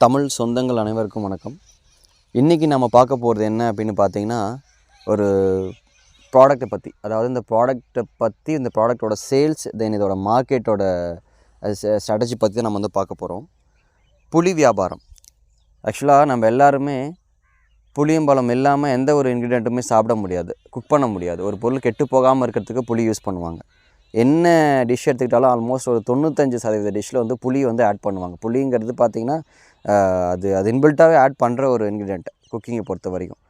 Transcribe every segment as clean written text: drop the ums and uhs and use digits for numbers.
தமிழ் சொந்தங்கள் அனைவருக்கும் வணக்கம். இன்றைக்கி நம்ம பார்க்க போகிறது என்ன அப்படின்னு பார்த்தீங்கன்னா, ஒரு ப்ராடக்ட்டை பற்றி, அதாவது இந்த ப்ராடக்ட்டோட சேல்ஸ், தென் இதோட மார்க்கெட்டோட ஸ்ட்ராட்டஜி பற்றி தான் நம்ம வந்து பார்க்க போகிறோம். புளி வியாபாரம். ஆக்சுவலாக நம்ம எல்லாருமே புளியம்பழம் இல்லாமல் எந்த ஒரு இன்க்ரீடியண்ட்டுமே சாப்பிட முடியாது, குக் பண்ண முடியாது. ஒரு பொருள் கெட்டு போகாமல் இருக்கிறதுக்கு புளி யூஸ் பண்ணுவாங்க. என்ன டிஷ் எடுத்துக்கிட்டாலும் ஆல்மோஸ்ட் ஒரு 95% டிஷ்ஷில் வந்து புளி வந்து ஆட் பண்ணுவாங்க. புளிங்கிறது பார்த்திங்கன்னா அது இன்பில்ட்டாகவே ஆட் பண்ணுற ஒரு இன்க்ரீடியண்ட் குக்கிங்கை பொறுத்த வரைக்கும்.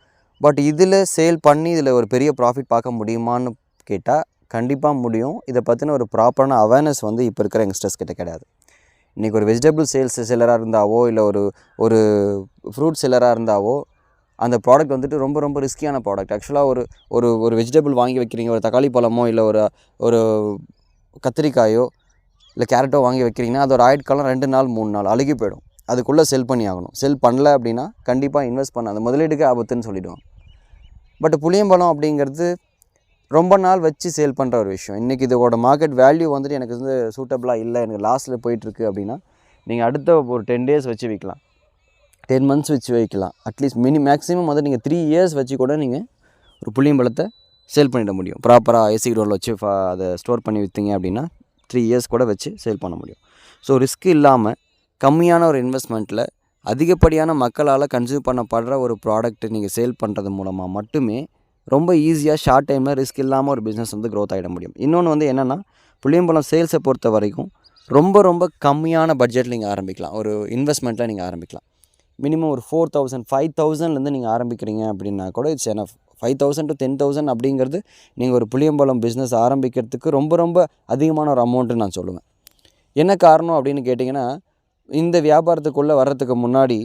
பட் இதில் சேல் பண்ணி இதில் ஒரு பெரிய ப்ராஃபிட் பார்க்க முடியுமான்னு கேட்டால் கண்டிப்பாக முடியும். இதை பற்றின ஒரு ப்ராப்பரான அவேர்னஸ் வந்து இப்போ இருக்கிற யங்ஸ்டர்ஸ் கிட்ட கிடையாது. இன்றைக்கி ஒரு வெஜிடபிள் சேல்ஸ் செல்லராக இருந்தாவோ இல்லை ஒரு ஃப்ரூட் செல்லராக இருந்தாவோ அந்த ப்ராடக்ட் வந்துட்டு ரொம்ப ரொம்ப ரிஸ்கியான ப்ராடக்ட். ஆக்சுவலாக ஒரு வெஜிடபிள் வாங்கி வைக்கிறீங்க, ஒரு தக்காளி பழமோ இல்லை ஒரு கத்திரிக்காயோ இல்லை கேரட்டோ வாங்கி வைக்கிறீங்கன்னா அதோட ஆயுட்காலம் 2 நாள் 3 நாள் அழுகி போயிடும். அதுக்குள்ளே செல் பண்ணி ஆகணும். செல் பண்ணல அப்படின்னா கண்டிப்பாக இன்வெஸ்ட் பண்ண அந்த முதலீடுக்கு ஆபத்துன்னு சொல்லிவிடுவாங்க. பட் புளியம்பழம் அப்படிங்கிறது ரொம்ப நாள் வச்சு சேல் பண்ணுற ஒரு விஷயம். இன்றைக்கி இதோட மார்க்கெட் வேல்யூ வந்துட்டு எனக்கு வந்து சூட்டபுளாக இல்லை, எனக்கு லாஸ்ட்டில் போயிட்டுருக்கு அப்படின்னா நீங்கள் அடுத்த ஒரு 10 டேஸ் வச்சு வைக்கலாம், 10 மந்த்ஸ் வச்சு வைக்கலாம். அட்லீஸ்ட் மேக்ஸிமம் வந்து நீங்கள் 3 இயர்ஸ் வச்சு கூட நீங்கள் ஒரு புளியம்பழத்தை சேல் பண்ணிட முடியும். ப்ராப்பராக ஏசி டோரில் வச்சு அதை ஸ்டோர் பண்ணி விற்றீங்க அப்படின்னா 3 இயர்ஸ் கூட வச்சு சேல் பண்ண முடியும். ஸோ ரிஸ்க் இல்லாமல் கம்மியான ஒரு இன்வெஸ்ட்மெண்ட்டில் அதிகப்படியான மக்களால் கன்சியூம் பண்ணப்படுற ஒரு ப்ராடக்ட்டு நீங்கள் சேல் பண்ணுறது மூலமாக மட்டுமே ரொம்ப ஈஸியாக ஷார்ட் டைமில் ரிஸ்க் இல்லாமல் ஒரு பிஸ்னஸ் வந்து க்ரோத் ஆகிட முடியும். இன்னொன்று வந்து என்னென்னா, புளியம்பழம் சேல்ஸை பொறுத்த வரைக்கும் ரொம்ப ரொம்ப கம்மியான பட்ஜெட்டில் நீங்கள் ஆரம்பிக்கலாம். ஒரு இன்வெஸ்ட்மெண்ட்டில் நீங்கள் ஆரம்பிக்கலாம். மினிமம் ஒரு 4000 5000லேருந்து நீங்கள் ஆரம்பிக்கிறீங்க அப்படின்னா கூட இட்ஸ் எனஃப். 5000 to 10,000 அப்படிங்கிறது நீங்கள் ஒரு புளியம்பழம் பிஸ்னஸ் ஆரம்பிக்கிறதுக்கு ரொம்ப ரொம்ப அதிகமான ஒரு அமௌண்ட்டு நான் சொல்லுவேன். என்ன காரணம் அப்படின்னு கேட்டிங்கன்னா, இந்த வியாபாரத்துக்குள்ளே வர்றதுக்கு முன்னாடி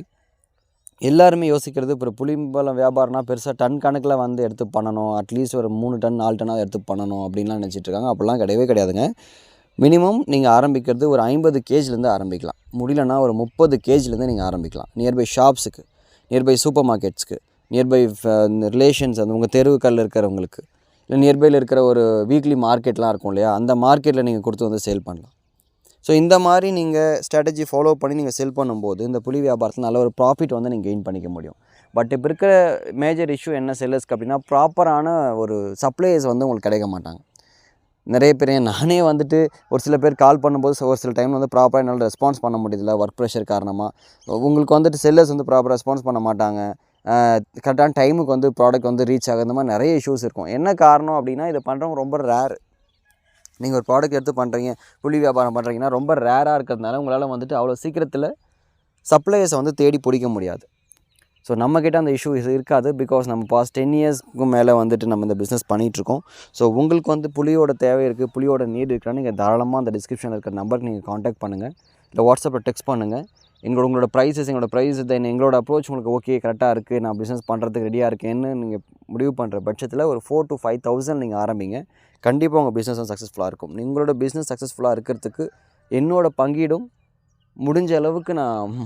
எல்லாருமே யோசிக்கிறது இப்போ புளியம்பழம் வியாபாரம்னா பெருசாக டன் கணக்கில் வந்து எடுத்து பண்ணணும், அட்லீஸ்ட் ஒரு 3 டன் 4 டன்னாக எடுத்து பண்ணணும் அப்படின்லாம் நினச்சிட்ருக்காங்க. அப்படிலாம் கிடையவே கிடையாதுங்க. மினிமம் நீங்கள் ஆரம்பிக்கிறது ஒரு 50 கேஜிலேருந்து ஆரம்பிக்கலாம். முடியலன்னா ஒரு 30 கேஜிலேருந்து நீங்கள் ஆரம்பிக்கலாம். நியர்பை ஷாப்ஸுக்கு, நியர்பை சூப்பர் மார்க்கெட்ஸ்க்கு, நியர்பை ரிலேஷன்ஸ் அந்த உங்கள் தெருவுக்களில் இருக்கிறவங்களுக்கு, இல்லை நியர்பையில் இருக்கிற ஒரு வீக்லி மார்க்கெட்லாம் இருக்கும் இல்லையா, அந்த மார்க்கெட்டில் நீங்கள் கொடுத்து வந்து சேல் பண்ணலாம். ஸோ இந்த மாதிரி நீங்கள் ஸ்ட்ராட்டஜி ஃபாலோ பண்ணி நீங்கள் செல் பண்ணும்போது இந்த புளி வியாபாரத்தில் நல்ல ஒரு ப்ராஃபிட் வந்து நீங்கள் கெயின் பண்ணிக்க முடியும். பட் இப்போ இருக்கிற மேஜர் இஷ்யூ என்ன செல்லர்ஸ்க்கு அப்படின்னா, ப்ராப்பரான ஒரு சப்ளையர்ஸ் வந்து உங்களுக்கு கிடைக்க மாட்டாங்க. நிறைய பேர் நானே வந்துட்டு ஒரு சில பேர் கால் பண்ணும்போது ஒரு சில டைம் வந்து ப்ராப்பராக என்னால் ரெஸ்பான்ஸ் பண்ண முடியல, ஒர்க் ப்ரெஷர் காரணமாக. உங்களுக்கு வந்துட்டு செல்லர்ஸ் வந்து ப்ராப்பராக ரெஸ்பான்ஸ் பண்ண மாட்டாங்க, கரெக்டான டைமுக்கு வந்து ப்ராடக்ட் வந்து ரீச் ஆகுது. இந்த மாதிரி நிறைய இஷ்யூஸ் இருக்கும். என்ன காரணம் அப்படின்னா, இதை பண்ணுறவங்க ரொம்ப ரேர். நீங்கள் ஒரு ப்ராடக்ட் எடுத்து பண்ணுறீங்க, புளி வியாபாரம் பண்ணுறீங்கன்னா ரொம்ப ரேராக இருக்கிறதுனால உங்களால் வந்துட்டு அவ்வளோ சீக்கிரத்தில் சப்ளையர்ஸை வந்து தேடி பிடிக்க முடியாது. ஸோ நம்மக்கிட்ட அந்த இஷ்யூ இருக்காது. பிகாஸ் நம்ம பாஸ்ட் 10 இயர்ஸ்க்கு மேலே வந்துட்டு நம்ம இந்த பிஸ்னஸ் பண்ணிகிட்ருக்கோம். ஸோ உங்களுக்கு வந்து புளியோட தேவை இருக்குது, புளியோட நீட் இருக்குன்னா நீங்கள் தாராளமாக அந்த டிஸ்கிரிப்ஷனில் இருக்கிற நம்பருக்கு நீங்கள் காண்டாக்ட் பண்ணுங்கள், இல்லை வாட்ஸ்அப்பில் டெக்ஸ்ட் பண்ணுங்கள். உங்களோட ப்ரைஸ் தென் எங்களோட அப்ரோச் உங்களுக்கு ஓகே கரெக்டாக இருக்குது, நான் பிஸ்னஸ் பண்ணுறதுக்கு ரெடியாக இருக்கேன்னு நீங்கள் முடிவு பண்ணுற பட்சத்தில் ஒரு 4,000 to 5,000 நீங்கள் ஆரம்பிங்க. கண்டிப்பாக உங்கள் பிஸ்னஸ் வந்து சக்ஸஸ்ஃபுல்லாக இருக்கும். உங்களோட பிஸ்னஸ் சக்ஸஸ்ஃபுல்லாக இருக்கிறதுக்கு என்னோடய பங்கீடும் முடிஞ்ச அளவுக்கு நான்